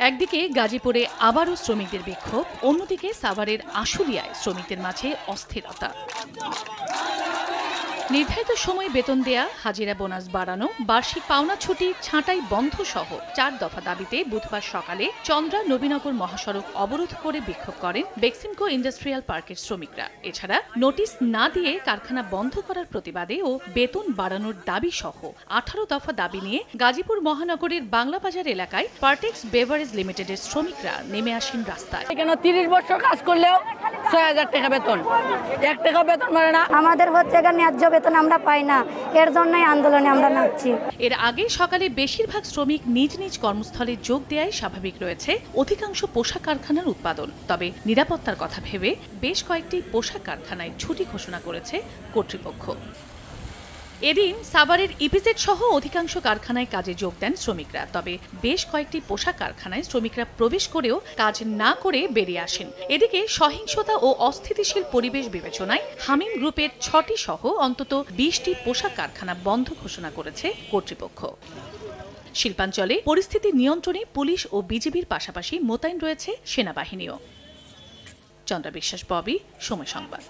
একদিকে গাজীপুরে আবারও শ্রমিকদের বিক্ষোভ, অন্যদিকে সাভারের আশুলিয়ায় শ্রমিকদের মাঝে অস্থিরতা। নির্ধারিত সময়ে বেতন দেয়া, হাজিরা বোনাস বাড়ানো, বার্ষিক পাওনা ছুটি ছাঁটাই বন্ধ সহ 4 দফা দাবিতে বুধবার সকালে চন্দ্রা নবীনগর মহাসড়ক অবরোধ করে বিক্ষোভ করেন বেক্সিমকো ইন্ডাস্ট্রিয়াল পার্কের শ্রমিকরা। এছাড়া নোটিশ না দিয়ে কারখানা বন্ধ করার প্রতিবাদে ও বেতন বাড়ানোর দাবি সহ 18 দফা দাবি নিয়ে গাজীপুর মহানগরের বাংলাবাজার এলাকায় পার্টেক্স বেভারেজ লিমিটেডের শ্রমিকরা নেমে আসেন রাস্তায়। কেন 30 বছর কাজ করলেও 6000 টাকা বেতন, 1 টাকা বেতন মানে না। আমাদের হচ্ছে ন্যায্য বেতন আমরা পাই না, এর জন্যই আন্দোলনে আমরা নামছি। এর আগে সকালে বেশিরভাগ শ্রমিক নিজ নিজ কর্মস্থলে যোগ দেয়াই স্বাভাবিক রয়েছে অধিকাংশ পোশাক কারখানার উৎপাদন। তবে নিরাপত্তার কথা ভেবে বেশ কয়েকটি পোশাক কারখানায় ছুটি ঘোষণা করেছে কর্তৃপক্ষ। এদিন সাভারের ইপিজেড সহ অধিকাংশ কারখানায় কাজে যোগ দেন শ্রমিকরা। তবে বেশ কয়েকটি পোশাক কারখানায় শ্রমিকরা প্রবেশ করেও কাজ না করে বেরিয়ে আসেন। এদিকে সহিংসতা ও অস্থিতিশীল পরিবেশ বিবেচনায় হামিম গ্রুপের 6টি সহ অন্তত 20টি পোশাক কারখানা বন্ধ ঘোষণা করেছে কর্তৃপক্ষ। শিল্পাঞ্চলে পরিস্থিতি নিয়ন্ত্রণে পুলিশ ও বিজিবির পাশাপাশি মোতায়েন রয়েছে সেনাবাহিনীও। চন্দ্রা বিশ্বাস, ববি, সময় সংবাদ।